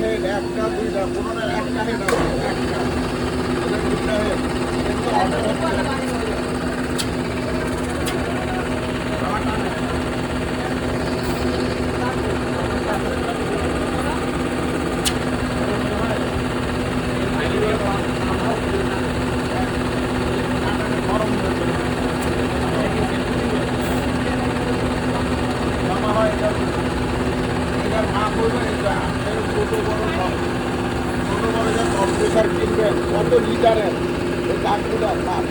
Head একটা দুইটা কোনো একটা হেড আছে একটা দুইটা হেড কিন্তু অটো কিনবেন কত লিটারের এই টাঙ্কিটার মাপ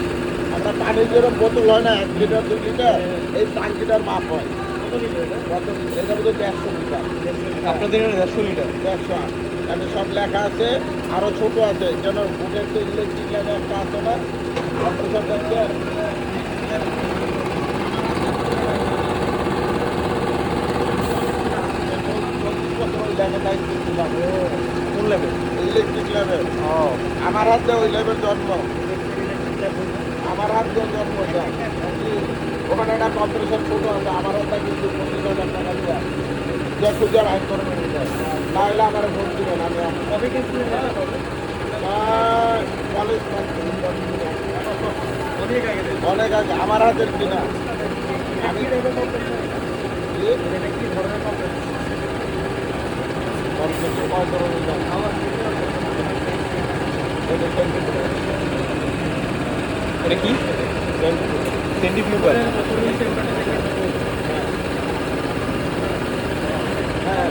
আমরা পানির যেরকম বোতল হয় না 1 লিটার 2 লিটার এই টাঙ্কিটার মাপ হয় কত লিটার এটা বোধহয় 150 লিটার আপনাদের 150 লিটার 100 এখানে সব লেখা আছে আরো ছোট আছে যেন বুটের তো ইলেকট্রিক লেখা একটা আছে না অপারেশন দেখছেন কোন লেভেল? ইলেকট্রিক লেভেল আমার হাতে ওই লেভেল জন্ম আমার হাত দিয়ে জন্ম যায় ওখানে একটা কম্পিটিশন ছোট আছে আমার হাতে কিন্তু 25,000 টাকা দিয়ে যে খুঁজে লাইন করে নিয়ে যায় তাহলে আমার ভোট দিবেন আমি কলেজ অনেক আগে আমার হাতের কিনা আমি এটা কি সেন্টিফিউগাল? হ্যাঁ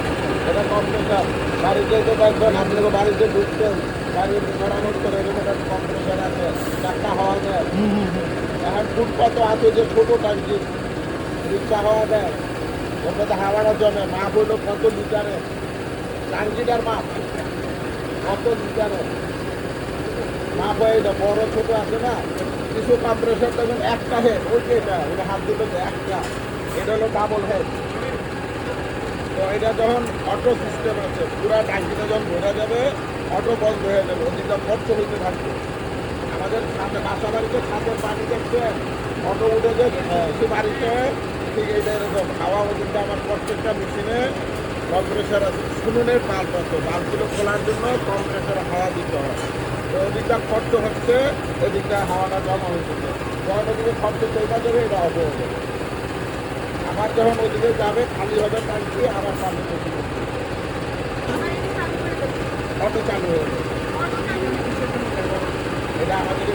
এটা কম্পিউটার বাড়িতে তো দেখবেন আপনাকে বাড়িতে ঢুকতেন গাড়ির মেরামত করে এরকম একটা কম্পিউটার আছে চারটা হাওয়া দেয় এখন ফুটপাত আছে যে ছোটো টাঙ্কি রিক্সা হাওয়া দেয় ওর মধ্যে হাওয়াটা জমে মাপ হইলো কত লিটারে টাঙ্কিটার মাপ কত লিটারে মাপ হয়ে যায় বড় ছোটো আছে না কিছু কম্প্রেসার দেখবেন একটা হেড ওই যে এটা ওটা হাত দিল একটা এটা হলো ডাবল হেড তো এটা যখন অটো সিস্টেম আছে পুরা টাঙ্কিটা যখন ভরা যাবে অটো বন্ধ হয়ে যাবে ওদিকটা খরচ হইতে থাকবে আমাদের সাথে বাসা বাড়িতে ছাদের পানি দেখছে অটো উঠে যে কিছু বাড়িতে ঠিক এইটা এরকম হাওয়া ওদিকটা আমার প্রত্যেকটা মেশিনে কম্প্রেসার আছে শুনুনের বাল্ব আছে বাল্বগুলো খোলার জন্য কম্প্রেসারে হাওয়া দিতে হয় তো ওদিকটা খরচ হচ্ছে ওদিকটা হাওয়াটা জমা হয়েছে যখন ওদিকে খরচ চলে যাবে এটা অফ হয়ে যাবে আমার যখন ওদিকে যাবে খালি হবে টাঙ্কি আমার পানি বেশি অটো চালু হয়ে যাবে এটা আমাদের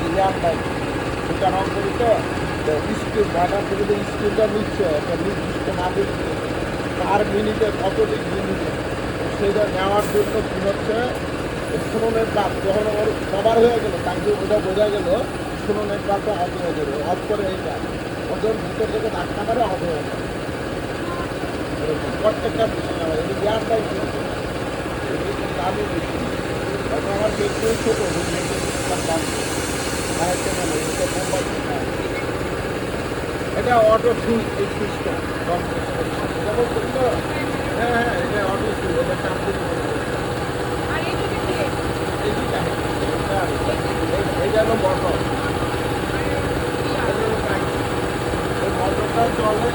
ইয়ার লাইন দুটা রং করি তো স্কুল বাটার থেকে যে স্কুলটা নিচ্ছে একটা নির্দিষ্ট মাপে পার মিনিটে কত মিনিটে সেটা নেওয়ার জন্য কী হচ্ছে শুনুনের বাপ যখন ওর কভার হয়ে গেল টাঙ্কি ওটা বোঝা গেল শুনুনের বাপটা অফ হয়ে যাবে অফ করে এইটা ওজন ভিতর থেকে ধাক্কা মারে অফ হয়ে যাবে প্রত্যেকটা মেশিন আমার এই ইয়ার লাইন কিনছে দামি মেশিন এখন আমার পেট্রোল ছোটো দাম এটা অটো সুইচ এই সুইচটা হ্যাঁ হ্যাঁ এটা অটো সুইচ এটা চাপ দিতে এইটা হলো মোটর এই মোটরটা চলে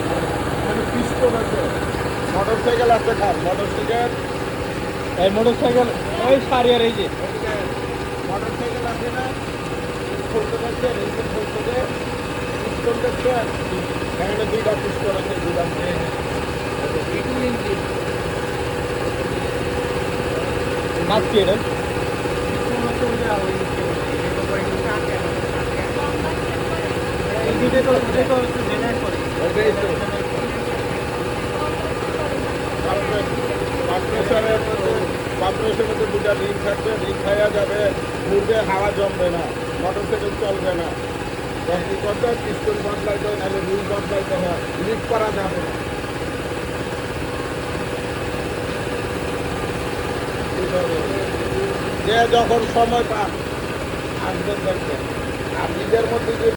মানে পিস্টন আছে মোটর সাইকেল আছে খান মোটর সাইকেল এই মোটর সাইকেল ওই সারিয়ার এই যে মোটর সাইকেল আছে না খুলতে পারছেন এই যে খুলতে পিস্টন দেখছেন এখানে দুইটা পিস্টন আছে দুইটা মাছ কি এটা? কম্প্রেসের মধ্যে দুটা রিং থাকবে রিং খাওয়া যাবে ঘুরবে হাওয়া জমবে না মোটর সাইকেল চলবে না কি করতে হয় পিস্টন বদলাইতে হয় নাহলে রিং বদলাইতে হয় লিক করা যাবে না যে যখন সময় পান আসবেন দেখবেন আর নিজের মধ্যে যে